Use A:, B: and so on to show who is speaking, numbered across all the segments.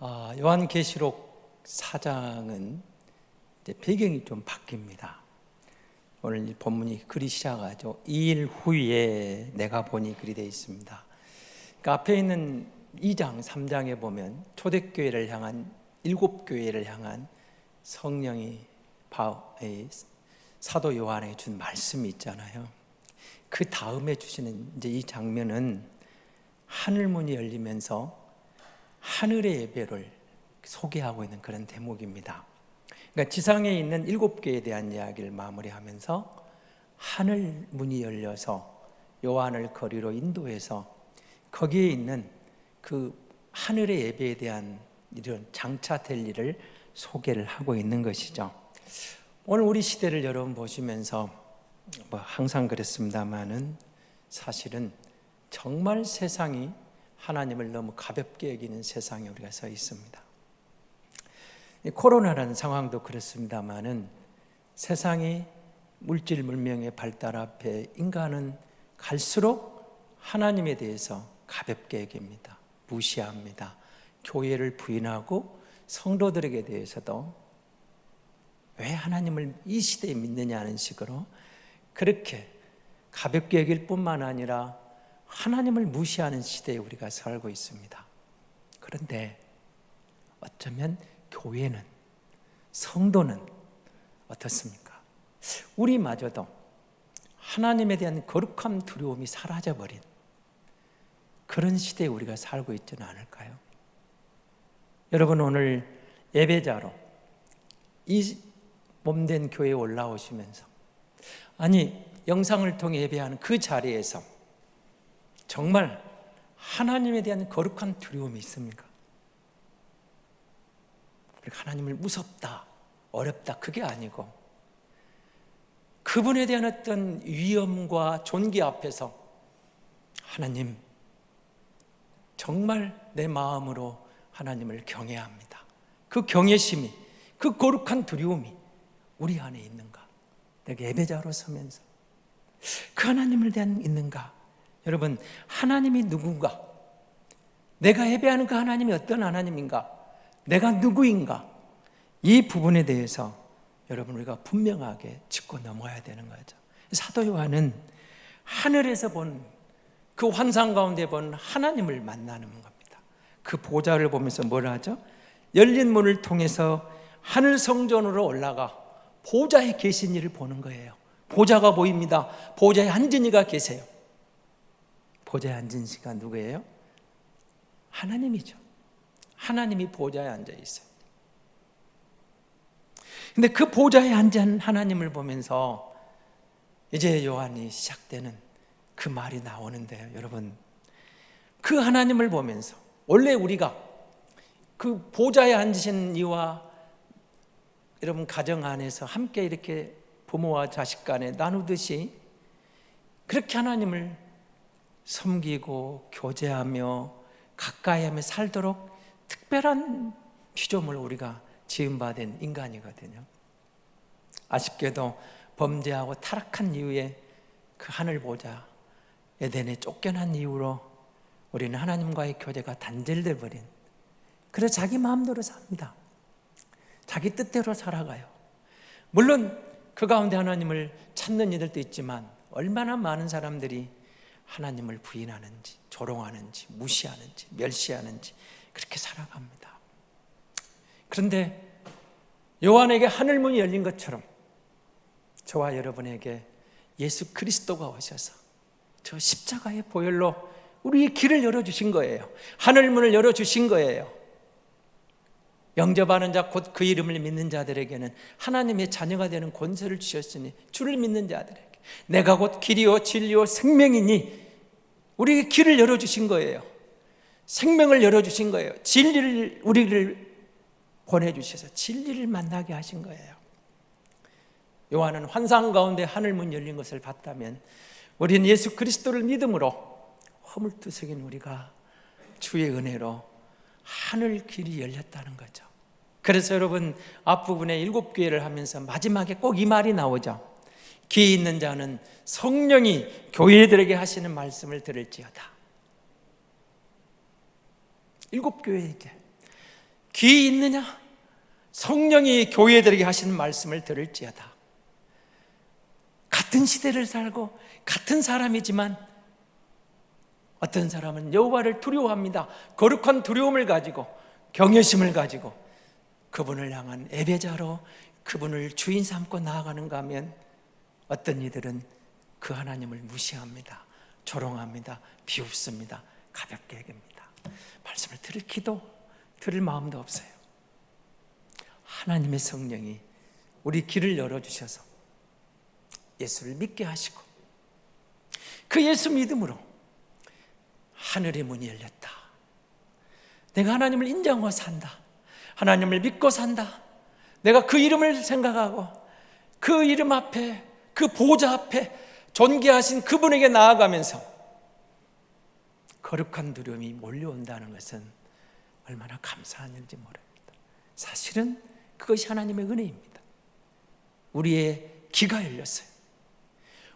A: 요한계시록 4장은 이제 배경이 좀 바뀝니다. 오늘 이 본문이 글이 시작하죠. 2일 후에 내가 보니 글이 되어 있습니다. 그러니까 앞에 있는 2장, 3장에 보면 초대교회를 향한 7교회를 향한 성령이 사도 요한에게 준 말씀이 있잖아요. 그 다음에 주시는 이제 이 장면은 하늘문이 열리면서 하늘의 예배를 소개하고 있는 그런 대목입니다. 그러니까 지상에 있는 7개에 대한 이야기를 마무리하면서 하늘 문이 열려서 요한을 거리로 인도해서 거기에 있는 그 하늘의 예배에 대한 이런 장차될 일을 소개를 하고 있는 것이죠. 오늘 우리 시대를 여러분 보시면서 항상 그랬습니다만은 사실은 정말 세상이 하나님을 너무 가볍게 여기는 세상에 우리가 서 있습니다. 코로나라는 상황도 그렇습니다만은 세상이 물질 문명의 발달 앞에 인간은 갈수록 하나님에 대해서 가볍게 여깁니다. 무시합니다. 교회를 부인하고 성도들에게 대해서도 왜 하나님을 이 시대에 믿느냐 하는 식으로 그렇게 가볍게 여길 뿐만 아니라 하나님을 무시하는 시대에 우리가 살고 있습니다. 그런데 어쩌면 교회는, 성도는 어떻습니까? 우리마저도 하나님에 대한 거룩함, 두려움이 사라져버린 그런 시대에 우리가 살고 있지는 않을까요? 여러분, 오늘 예배자로 이 몸된 교회에 올라오시면서 영상을 통해 예배하는 그 자리에서 정말 하나님에 대한 거룩한 두려움이 있습니까? 우리가 하나님을 무섭다, 어렵다 그게 아니고 그분에 대한 어떤 위엄과 존귀 앞에서 하나님, 정말 내 마음으로 하나님을 경외합니다. 그 경외심이, 그 거룩한 두려움이 우리 안에 있는가? 내가 예배자로 서면서 그 하나님을 대한 있는가? 여러분, 하나님이 누군가? 내가 예배하는 그 하나님이 어떤 하나님인가? 내가 누구인가? 이 부분에 대해서 여러분 우리가 분명하게 짚고 넘어야 되는 거죠. 사도 요한은 하늘에서 본 그 환상 가운데 본 하나님을 만나는 겁니다. 그 보좌를 보면서 뭘 하죠? 열린 문을 통해서 하늘 성전으로 올라가 보좌에 계신 이를 보는 거예요. 보좌가 보입니다. 보좌에 앉은 이가 계세요. 보좌에 앉은 이가 누구예요? 하나님이죠. 하나님이 보좌에 앉아 있어요. 근데 그 보좌에 앉은 하나님을 보면서 이제 요한이 시작되는 그 말이 나오는데요. 여러분, 그 하나님을 보면서 원래 우리가 그 보좌에 앉으신 이와 여러분 가정 안에서 함께 이렇게 부모와 자식 간에 나누듯이 그렇게 하나님을 섬기고 교제하며 가까이하며 살도록 특별한 피조물 우리가 지음받은 인간이거든요. 아쉽게도 범죄하고 타락한 이후에 그 하늘 보좌 에덴에 쫓겨난 이후로 우리는 하나님과의 교제가 단절돼 버린, 그래서 자기 마음대로 삽니다. 자기 뜻대로 살아가요. 물론 그 가운데 하나님을 찾는 이들도 있지만 얼마나 많은 사람들이 하나님을 부인하는지, 조롱하는지, 무시하는지, 멸시하는지 그렇게 살아갑니다. 그런데 요한에게 하늘문이 열린 것처럼 저와 여러분에게 예수 그리스도가 오셔서 저 십자가의 보혈로 우리의 길을 열어주신 거예요. 하늘문을 열어주신 거예요. 영접하는 자 곧 그 이름을 믿는 자들에게는 하나님의 자녀가 되는 권세를 주셨으니 주를 믿는 자들에게 내가 곧 길이요 진리요 생명이니 우리에게 길을 열어주신 거예요. 생명을 열어주신 거예요. 진리를 우리를 보내주셔서 진리를 만나게 하신 거예요. 요한은 환상 가운데 하늘문 열린 것을 봤다면 우리는 예수 그리스도를 믿음으로 허물투석인 우리가 주의 은혜로 하늘 길이 열렸다는 거죠. 그래서 여러분 앞부분에 7교회를 하면서 마지막에 꼭 이 말이 나오죠. 귀 있는 자는 성령이 교회들에게 하시는 말씀을 들을지어다. 7교회에게 귀 있느냐? 성령이 교회들에게 하시는 말씀을 들을지어다. 같은 시대를 살고 같은 사람이지만 어떤 사람은 여호와를 두려워합니다. 거룩한 두려움을 가지고 경외심을 가지고 그분을 향한 예배자로 그분을 주인 삼고 나아가는가 하면 어떤 이들은 그 하나님을 무시합니다. 조롱합니다. 비웃습니다. 가볍게 여깁니다. 말씀을 들을 기도, 들을 마음도 없어요. 하나님의 성령이 우리 귀를 열어주셔서 예수를 믿게 하시고 그 예수 믿음으로 하늘의 문이 열렸다. 내가 하나님을 인정하고 산다. 하나님을 믿고 산다. 내가 그 이름을 생각하고 그 이름 앞에, 그 보좌 앞에 존귀하신 그분에게 나아가면서 거룩한 두려움이 몰려온다는 것은 얼마나 감사한 일인지 모릅니다. 사실은 그것이 하나님의 은혜입니다. 우리의 귀가 열렸어요.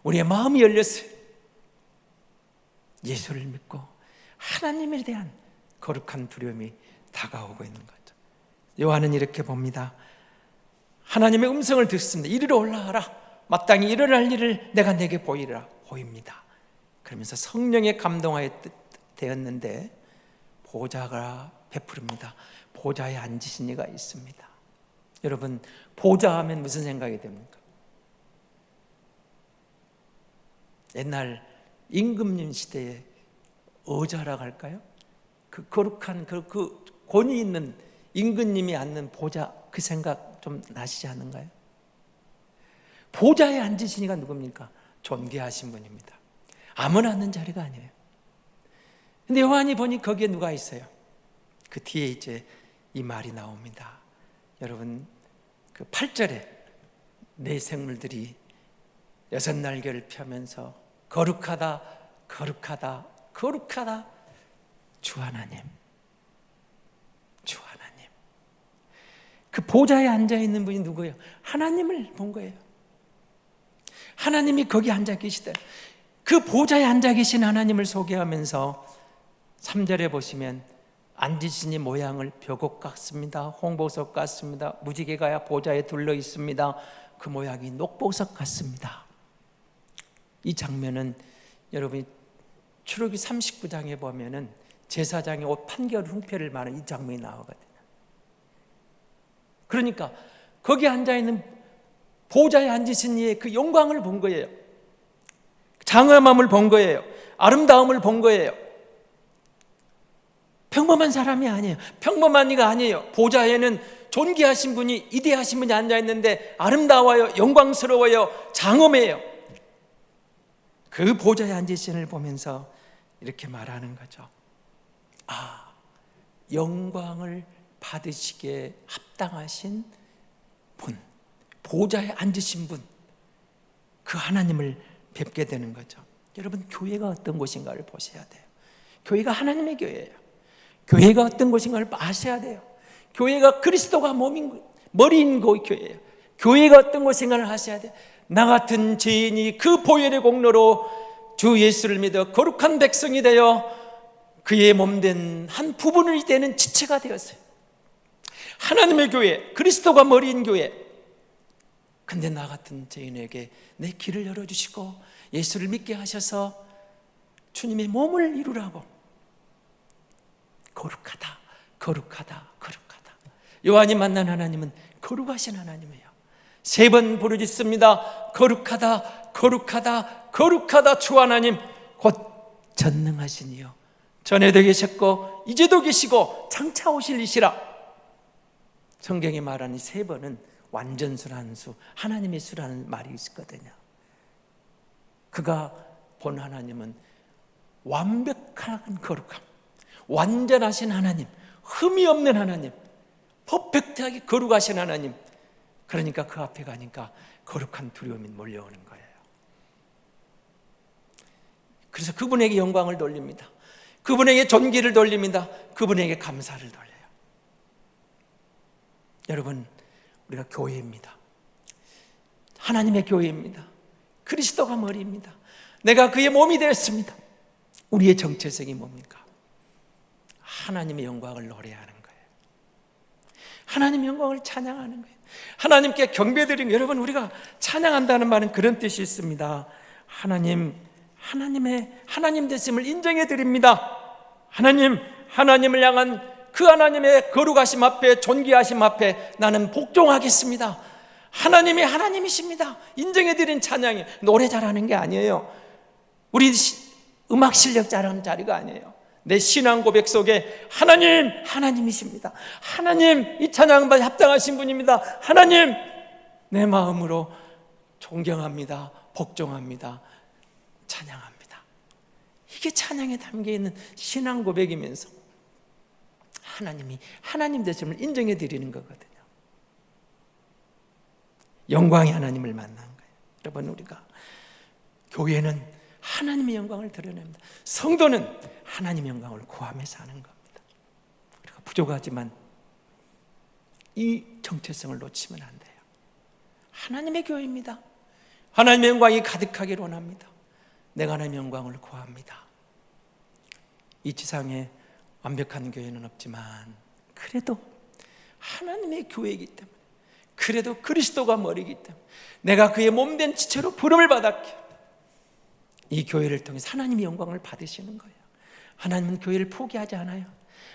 A: 우리의 마음이 열렸어요. 예수를 믿고 하나님에 대한 거룩한 두려움이 다가오고 있는 거죠. 요한은 이렇게 봅니다. 하나님의 음성을 듣습니다. 이리로 올라와라. 마땅히 일어날 일을 내가 내게 보이라. 보입니다. 그러면서 성령에 감동하여 되었는데 보좌가 베푸릅니다. 보좌에 앉으신 이가 있습니다. 여러분, 보좌 하면 무슨 생각이 됩니까? 옛날 임금님 시대에 의자라고 할까요? 그 거룩한 그 권위 있는 임금님이 앉는 보좌, 그 생각 좀 나시지 않은가요? 보좌에 앉으신 이가 누굽니까? 존귀하신 분입니다. 아무나 앉는 자리가 아니에요. 근데 요한이 보니 거기에 누가 있어요? 그 뒤에 이제 이 말이 나옵니다. 여러분, 그 8절에 내 생물들이 6날개를 펴면서 거룩하다, 거룩하다, 거룩하다 주 하나님, 주 하나님. 그 보좌에 앉아있는 분이 누구예요? 하나님을 본 거예요. 하나님이 거기 앉아 계시다. 그 보좌에 앉아 계신 하나님을 소개하면서 3절에 보시면 앉으시니 모양을 벼곡 같습니다. 홍보석 같습니다. 무지개가 보좌에 둘러 있습니다. 그 모양이 녹보석 같습니다. 이 장면은 여러분이 출애굽기 39장에 보면은 제사장의 옷 판결 흉패를 말하는 이 장면이 나오거든요. 그러니까 거기 앉아있는 보좌에 앉으신 이의 그 영광을 본 거예요. 장엄함을 본 거예요. 아름다움을 본 거예요. 평범한 사람이 아니에요. 평범한 이가 아니에요. 보좌에는 존귀하신 분이, 이대하신 분이 앉아있는데 아름다워요. 영광스러워요. 장엄해요. 그 보좌에 앉으신 이를 보면서 이렇게 말하는 거죠. 아, 영광을 받으시기에 합당하신 분, 보좌에 앉으신 분, 그 하나님을 뵙게 되는 거죠. 여러분, 교회가 어떤 곳인가를 보셔야 돼요. 교회가 하나님의 교회예요. 교회가 어떤 곳인가를 아셔야 돼요. 교회가 그리스도가 머리인 교회예요. 교회가 어떤 곳인가를 아셔야 돼요. 나 같은 죄인이 그 보혈의 공로로 주 예수를 믿어 거룩한 백성이 되어 그의 몸된 한 부분이 되는 지체가 되었어요. 하나님의 교회, 그리스도가 머리인 교회. 근데 나 같은 죄인에게 내 길을 열어주시고 예수를 믿게 하셔서 주님의 몸을 이루라고. 거룩하다, 거룩하다, 거룩하다. 요한이 만난 하나님은 거룩하신 하나님이에요. 3번 부르짖습니다. 거룩하다, 거룩하다, 거룩하다 주 하나님, 곧 전능하신 이요 전에도 계셨고 이제도 계시고 장차 오실 이시라. 성경이 말하는 3번은 완전수라는 수, 하나님의 수라는 말이 있거든요. 그가 본 하나님은 완벽한 거룩함, 완전하신 하나님, 흠이 없는 하나님, 퍼펙트하게 거룩하신 하나님. 그러니까 그 앞에 가니까 거룩한 두려움이 몰려오는 거예요. 그래서 그분에게 영광을 돌립니다. 그분에게 존귀를 돌립니다. 그분에게 감사를 돌려요. 여러분, 우리가 교회입니다. 하나님의 교회입니다. 그리스도가 머리입니다. 내가 그의 몸이 되었습니다. 우리의 정체성이 뭡니까? 하나님의 영광을 노래하는 거예요. 하나님의 영광을 찬양하는 거예요. 하나님께 경배드리는 거예요. 여러분, 우리가 찬양한다는 말은 그런 뜻이 있습니다. 하나님 되심을 인정해 드립니다. 하나님을 향한 그 하나님의 거룩하심 앞에, 존귀하심 앞에 나는 복종하겠습니다. 하나님이 하나님이십니다. 인정해 드린 찬양이 노래 잘하는 게 아니에요. 우리 음악 실력 잘하는 자리가 아니에요. 내 신앙 고백 속에 하나님이십니다. 하나님, 이 찬양받아 합당하신 분입니다. 하나님, 내 마음으로 존경합니다. 복종합니다. 찬양합니다. 이게 찬양에 담겨있는 신앙 고백이면서 하나님이 하나님 되심을 인정해 드리는 거거든요. 영광의 하나님을 만난 거예요. 여러분, 우리가 교회는 하나님의 영광을 드러냅니다. 성도는 하나님의 영광을 구하며 사는 겁니다. 우리가 부족하지만 이 정체성을 놓치면 안 돼요. 하나님의 교회입니다. 하나님의 영광이 가득하기를 원합니다. 내가 하나님의 영광을 구합니다. 이 지상에 완벽한 교회는 없지만 그래도 하나님의 교회이기 때문에, 그래도 그리스도가 머리이기 때문에 내가 그의 몸된 지체로 부름을 받았기에 이 교회를 통해서 하나님의 영광을 받으시는 거예요. 하나님은 교회를 포기하지 않아요.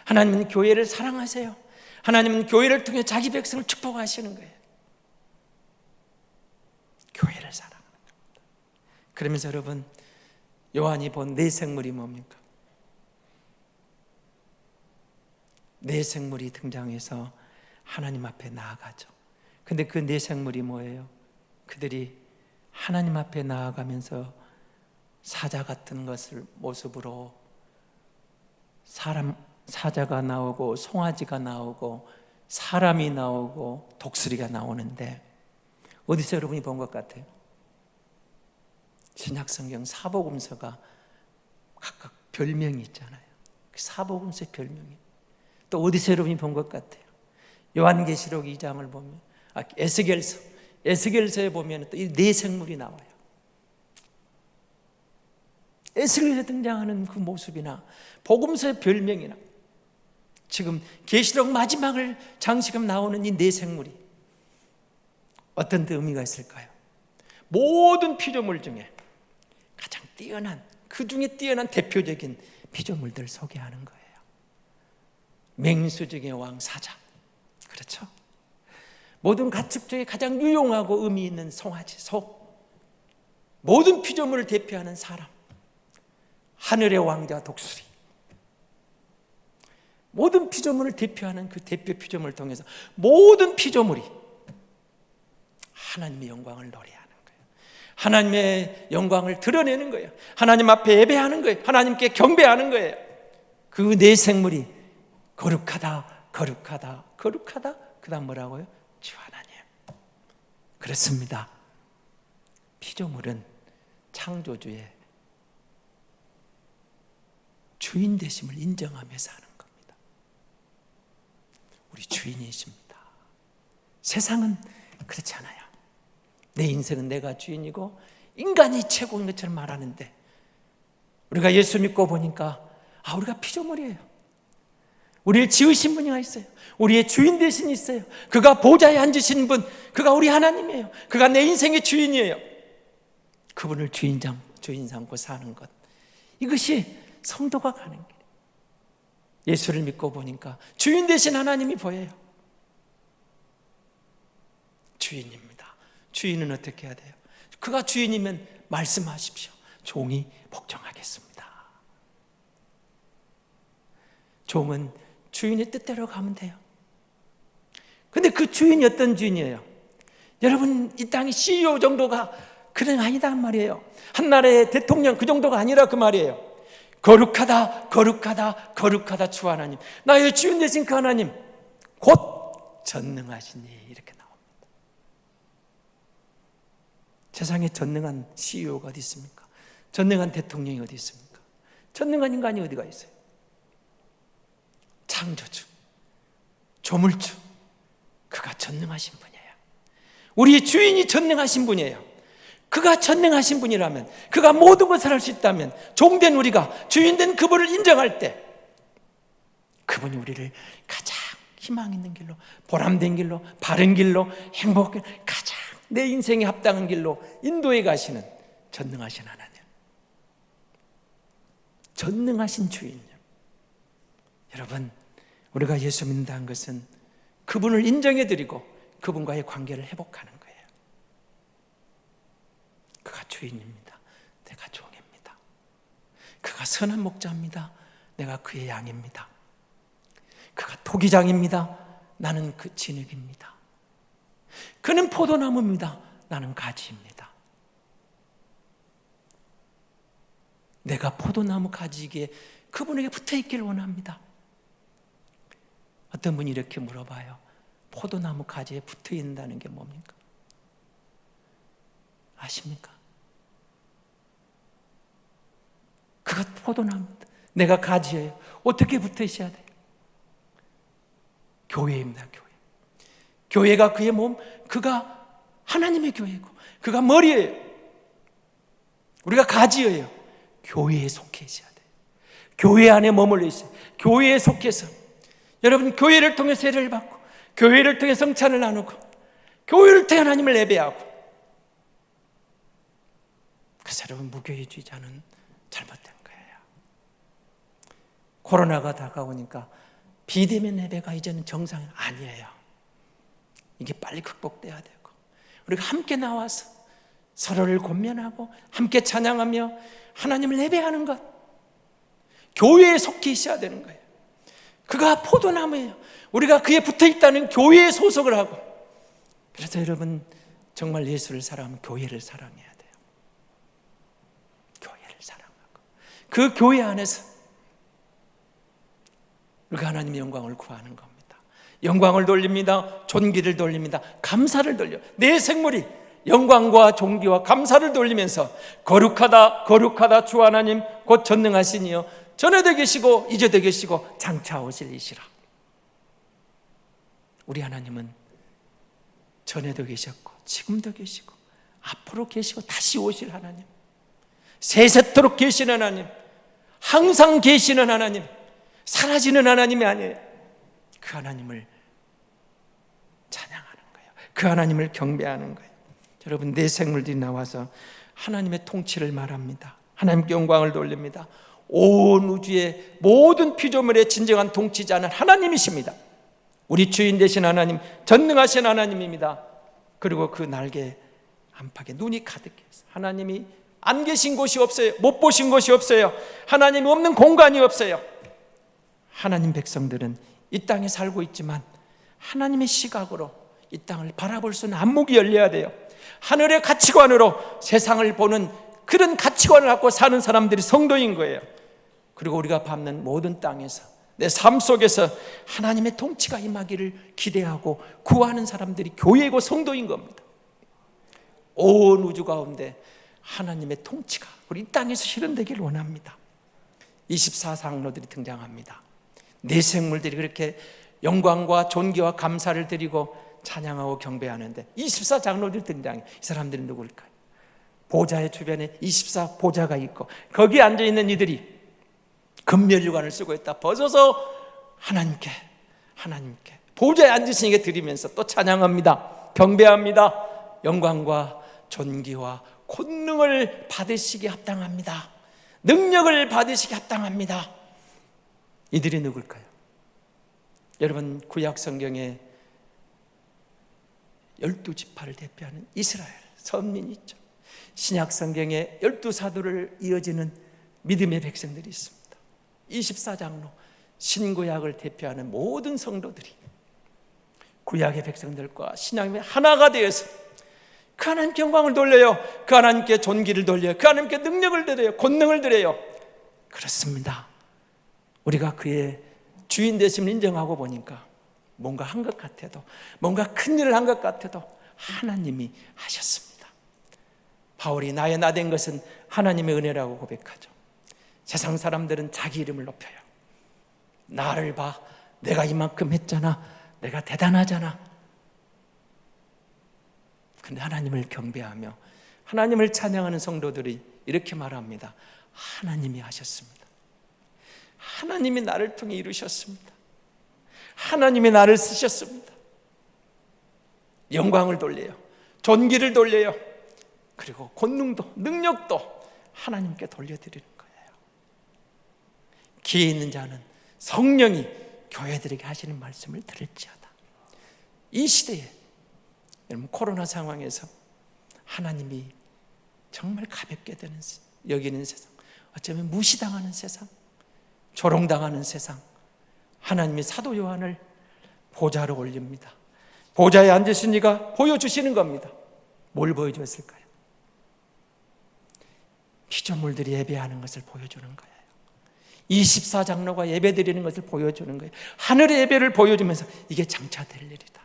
A: 하나님은 교회를 사랑하세요. 하나님은 교회를 통해 자기 백성을 축복하시는 거예요. 교회를 사랑하는 겁니다. 그러면서 여러분, 요한이 본 네 생물이 뭡니까? 네 생물이 등장해서 하나님 앞에 나아가죠. 근데 그 네 생물이 뭐예요? 그들이 하나님 앞에 나아가면서 사자 같은 것을 모습으로 사자가 나오고 송아지가 나오고 사람이 나오고 독수리가 나오는데 어디서 여러분이 본 것 같아요? 신약성경 사복음서가 각각 별명이 있잖아요. 사복음서의 별명이 또 어디서 여러분이 본 것 같아요? 요한계시록 2장을 보면 에스겔서에 보면 또 이 네 생물이 나와요. 에스겔에 등장하는 그 모습이나 복음서의 별명이나 지금 계시록 마지막을 장식금 나오는 이 네 생물이 어떤 의미가 있을까요? 모든 피조물 중에 가장 뛰어난, 그 중에 뛰어난 대표적인 피조물들을 소개하는 거예요. 맹수 중의 왕 사자, 그렇죠? 모든 가축 중에 가장 유용하고 의미 있는 송아지, 소, 모든 피조물을 대표하는 사람, 하늘의 왕자 독수리, 모든 피조물을 대표하는 그 대표 피조물을 통해서 모든 피조물이 하나님의 영광을 노래하는 거예요. 하나님의 영광을 드러내는 거예요. 하나님 앞에 예배하는 거예요. 하나님께 경배하는 거예요. 그 네 생물이 거룩하다, 거룩하다, 거룩하다. 그 다음 뭐라고요? 주 하나님. 그렇습니다. 피조물은 창조주의 주인 되심을 인정하며 사는 겁니다. 우리 주인이십니다. 세상은 그렇지 않아요. 내 인생은 내가 주인이고 인간이 최고인 것처럼 말하는데 우리가 예수 믿고 보니까 우리가 피조물이에요. 우리를 지으신 분이 있어요. 우리의 주인 되신 있어요. 그가 보좌에 앉으신 분, 그가 우리 하나님이에요. 그가 내 인생의 주인이에요. 그분을 주인 삼고 사는 것, 이것이 성도가 가는 길. 예수를 믿고 보니까 주인 되신 하나님이 보여요. 주인입니다. 주인은 어떻게 해야 돼요? 그가 주인이면 말씀하십시오. 종이 복종하겠습니다. 종은 주인의 뜻대로 가면 돼요. 근데 그 주인이 어떤 주인이에요? 여러분, 이 땅의 CEO 정도가 그런 아니단 말이에요. 한 나라의 대통령 그 정도가 아니라 그 말이에요. 거룩하다, 거룩하다, 거룩하다 주 하나님, 나의 주인 되신 그 하나님, 곧 전능하시니, 이렇게 나옵니다. 세상에 전능한 CEO가 어디 있습니까? 전능한 대통령이 어디 있습니까? 전능한 인간이 어디가 있어요? 창조주, 조물주, 그가 전능하신 분이에요. 우리의 주인이 전능하신 분이에요. 그가 전능하신 분이라면, 그가 모든 것을 할 수 있다면, 종된 우리가 주인된 그분을 인정할 때 그분이 우리를 가장 희망 있는 길로, 보람된 길로, 바른 길로, 행복한 가장 내 인생에 합당한 길로 인도해 가시는 전능하신 하나님, 전능하신 주인. 여러분, 우리가 예수 믿는다는 것은 그분을 인정해드리고 그분과의 관계를 회복하는 거예요. 그가 주인입니다. 내가 종입니다. 그가 선한 목자입니다. 내가 그의 양입니다. 그가 토기장입니다. 나는 그 진흙입니다. 그는 포도나무입니다. 나는 가지입니다. 내가 포도나무 가지기에 그분에게 붙어있기를 원합니다. 어떤 분이 이렇게 물어봐요. 포도나무 가지에 붙어있는다는 게 뭡니까? 아십니까? 그가 포도나무입니다. 내가 가지예요. 어떻게 붙어있어야 돼요? 교회입니다. 교회가 그의 몸, 그가 하나님의 교회고 그가 머리예요. 우리가 가지예요. 교회에 속해 있어야 돼요. 교회 안에 머물러 있어요. 교회에 속해서 여러분, 교회를 통해 세례를 받고 교회를 통해 성찬을 나누고 교회를 통해 하나님을 예배하고. 그래서 여러분, 무교회주의자는 잘못된 거예요. 코로나가 다가오니까 비대면 예배가 이제는 정상이 아니에요. 이게 빨리 극복돼야 되고 우리가 함께 나와서 서로를 권면하고 함께 찬양하며 하나님을 예배하는 것, 교회에 속해 있어야 되는 거예요. 그가 포도나무예요. 우리가 그에 붙어있다는 교회에 소속을 하고. 그래서 여러분, 정말 예수를 사랑하면 교회를 사랑해야 돼요. 교회를 사랑하고 그 교회 안에서 우리가 하나님의 영광을 구하는 겁니다. 영광을 돌립니다. 존귀를 돌립니다. 감사를 돌려. 내 생물이 영광과 존귀와 감사를 돌리면서 거룩하다 거룩하다 주 하나님 곧 전능하시니요 전에도 계시고 이제도 계시고 장차 오실 이시라. 우리 하나님은 전에도 계셨고 지금도 계시고 앞으로 계시고 다시 오실 하나님, 세세토록 계시는 하나님, 항상 계시는 하나님, 사라지는 하나님이 아니에요. 그 하나님을 찬양하는 거예요. 그 하나님을 경배하는 거예요. 여러분, 내 생물들이 나와서 하나님의 통치를 말합니다. 하나님께 영광을 돌립니다. 온 우주의 모든 피조물의 진정한 통치자는 하나님이십니다. 우리 주인 되신 하나님, 전능하신 하나님입니다. 그리고 그 날개 안팎에 눈이 가득해서 하나님이 안 계신 곳이 없어요. 못 보신 곳이 없어요. 하나님이 없는 공간이 없어요. 하나님 백성들은 이 땅에 살고 있지만 하나님의 시각으로 이 땅을 바라볼 수 있는 안목이 열려야 돼요. 하늘의 가치관으로 세상을 보는 그런 가치관을 갖고 사는 사람들이 성도인 거예요. 그리고 우리가 밟는 모든 땅에서 내 삶 속에서 하나님의 통치가 임하기를 기대하고 구하는 사람들이 교회이고 성도인 겁니다. 온 우주 가운데 하나님의 통치가 우리 이 땅에서 실현되기를 원합니다. 24장로들이 등장합니다. 내 생물들이 그렇게 영광과 존귀와 감사를 드리고 찬양하고 경배하는데 24장로들이 등장해요. 이 사람들은 누구일까요? 보좌의 주변에 24보좌가 있고 거기에 앉아있는 이들이 금면류관을 쓰고 있다 벗어서 하나님께 보좌에 앉으신 이게 드리면서 또 찬양합니다. 경배합니다. 영광과 존귀와 권능을 받으시기 합당합니다. 능력을 받으시기 합당합니다. 이들이 누굴까요? 여러분, 구약 성경에 12지파를 대표하는 이스라엘 선민이 있죠. 신약 성경에 12사도를 이어지는 믿음의 백성들이 있습니다. 24장로, 신구약을 대표하는 모든 성도들이 구약의 백성들과 신약의 하나가 되어서 그 하나님께 영광을 돌려요. 그 하나님께 존귀를 돌려요. 그 하나님께 능력을 드려요. 권능을 드려요. 그렇습니다. 우리가 그의 주인 되심을 인정하고 보니까 뭔가 한 것 같아도, 뭔가 큰 일을 한 것 같아도 하나님이 하셨습니다. 바울이 나의 나 된 것은 하나님의 은혜라고 고백하죠. 세상 사람들은 자기 이름을 높여요. 나를 봐, 내가 이만큼 했잖아, 내가 대단하잖아. 근데 하나님을 경배하며 하나님을 찬양하는 성도들이 이렇게 말합니다. 하나님이 하셨습니다. 하나님이 나를 통해 이루셨습니다. 하나님이 나를 쓰셨습니다. 영광을 돌려요. 존귀를 돌려요. 그리고 권능도 능력도 하나님께 돌려드리는 거예요. 기회 있는 자는 성령이 교회들에게 하시는 말씀을 들을지어다. 이 시대에 여러분, 코로나 상황에서 하나님이 정말 가볍게 여기는 세상, 어쩌면 무시당하는 세상, 조롱당하는 세상, 하나님이 사도 요한을 보좌로 올립니다. 보좌에 앉으신 이가 보여주시는 겁니다. 뭘 보여주었을까요? 피조물들이 예배하는 것을 보여주는 거예요. 24장로가 예배드리는 것을 보여주는 거예요. 하늘의 예배를 보여주면서 이게 장차 될 일이다.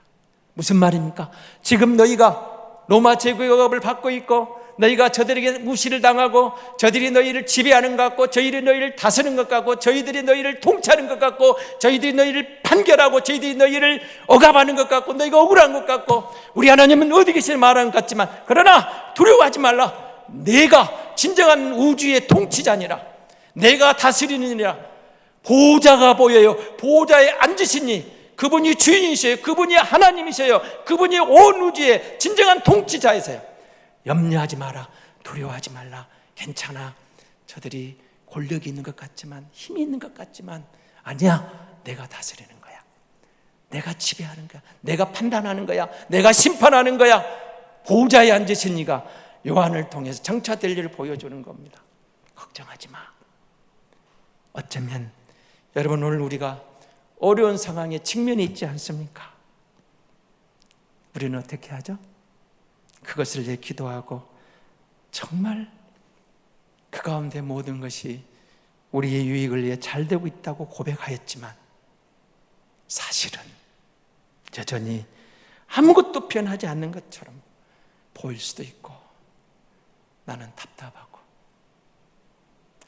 A: 무슨 말입니까? 지금 너희가 로마 제국을 받고 있고 너희가 저들에게 무시를 당하고 저들이 너희를 지배하는 것 같고 저희들이 너희를 다스리는 것 같고 저희들이 너희를 통치하는 것 같고 저희들이 너희를 판결하고 저희들이 너희를 억압하는 것 같고 너희가 억울한 것 같고 우리 하나님은 어디 계시나 말하는 것 같지만 그러나 두려워하지 말라. 내가 진정한 우주의 통치자니라. 내가 다스리느니라. 보좌가 보여요. 보좌에 앉으시니 그분이 주인이세요. 그분이 하나님이세요. 그분이 온 우주의 진정한 통치자이세요. 염려하지 마라. 두려워하지 말라. 괜찮아. 저들이 권력이 있는 것 같지만 힘이 있는 것 같지만 아니야. 내가 다스리는 거야. 내가 지배하는 거야. 내가 판단하는 거야. 내가 심판하는 거야. 보좌에 앉으신 이가 요한을 통해서 장차 될 일을 보여주는 겁니다. 걱정하지 마. 어쩌면 여러분 오늘 우리가 어려운 상황에 직면해 있지 않습니까? 우리는 어떻게 하죠? 그것을 이제 기도하고 정말 그 가운데 모든 것이 우리의 유익을 위해 잘 되고 있다고 고백하였지만 사실은 여전히 아무것도 변하지 않는 것처럼 보일 수도 있고 나는 답답하고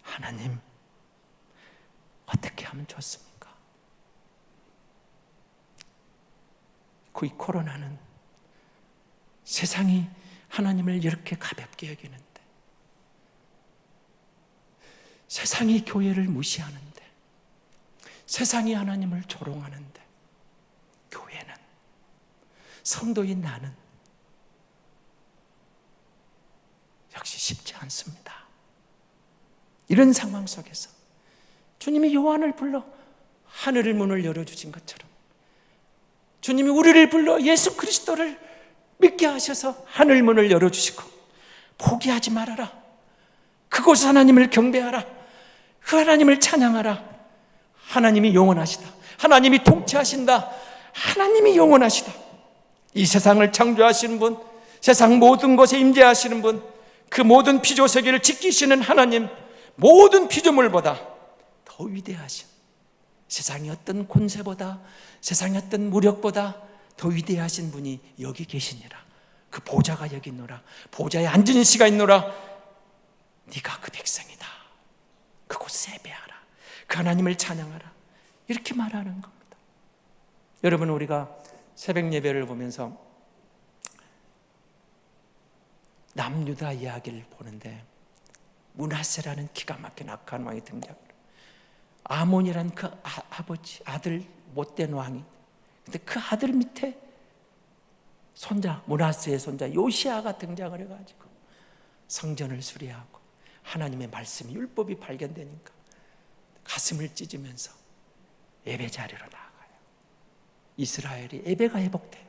A: 하나님 어떻게 하면 좋습니까? 이 코로나는 세상이 하나님을 이렇게 가볍게 여기는데 세상이 교회를 무시하는데 세상이 하나님을 조롱하는데 교회는 성도인 나는 역시 쉽지 않습니다. 이런 상황 속에서 주님이 요한을 불러 하늘의 문을 열어주신 것처럼 주님이 우리를 불러 예수 그리스도를 믿게 하셔서 하늘 문을 열어주시고 포기하지 말아라. 그곳 하나님을 경배하라. 그 하나님을 찬양하라. 하나님이 영원하시다. 하나님이 통치하신다. 하나님이 영원하시다. 이 세상을 창조하시는 분, 세상 모든 것에 임재하시는 분, 그 모든 피조 세계를 지키시는 하나님, 모든 피조물보다 더 위대하신 세상의 어떤 권세보다 세상의 어떤 무력보다 더 위대하신 분이 여기 계시니라. 그 보좌가 여기 있노라. 보좌에 앉은 시가 있노라. 네가 그 백성이다. 그곳에 예배하라. 그 하나님을 찬양하라. 이렇게 말하는 겁니다. 여러분 우리가 새벽 예배를 보면서 남유다 이야기를 보는데 므낫세라는 기가 막힌 악한 왕이 등장해요. 아몬이란 그 아들 못된 왕이, 근데 그 아들 밑에 손자 므낫세의 손자 요시아가 등장을 해가지고 성전을 수리하고 하나님의 말씀 율법이 발견되니까 가슴을 찢으면서 예배 자리로 나아가요. 이스라엘이 예배가 회복돼요.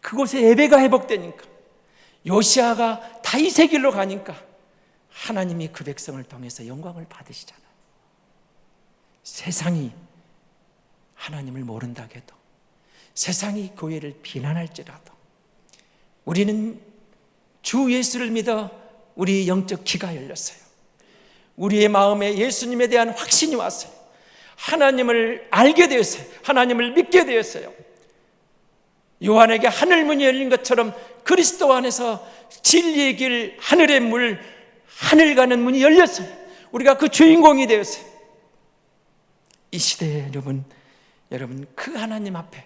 A: 그곳에 예배가 회복되니까 요시아가 다윗의 길로 가니까 하나님이 그 백성을 통해서 영광을 받으시잖아요. 세상이 하나님을 모른다고 해도 세상이 교회를 비난할지라도 우리는 주 예수를 믿어 우리 영적 귀가 열렸어요. 우리의 마음에 예수님에 대한 확신이 왔어요. 하나님을 알게 되었어요. 하나님을 믿게 되었어요. 요한에게 하늘문이 열린 것처럼 그리스도 안에서 진리의 길, 하늘의 물, 하늘 가는 문이 열렸어요. 우리가 그 주인공이 되었어요. 이 시대에 여러분 그 하나님 앞에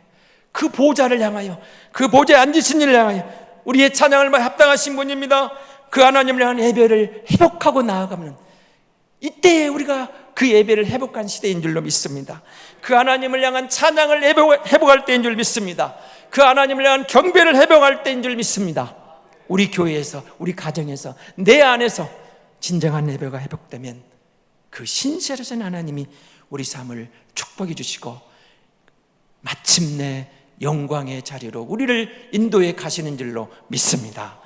A: 그 보좌를 향하여 그 보좌에 앉으신 이를 향하여 우리의 찬양을 합당하신 분입니다. 그 하나님을 향한 예배를 회복하고 나아가면 이때에 우리가 그 예배를 회복한 시대인 줄로 믿습니다. 그 하나님을 향한 찬양을 회복할 때인 줄 믿습니다. 그 하나님을 향한 경배를 회복할 때인 줄 믿습니다. 우리 교회에서, 우리 가정에서, 내 안에서 진정한 예배가 회복되면 그 신실하신 하나님이 우리 삶을 축복해 주시고 마침내 영광의 자리로 우리를 인도해 가시는 줄로 믿습니다.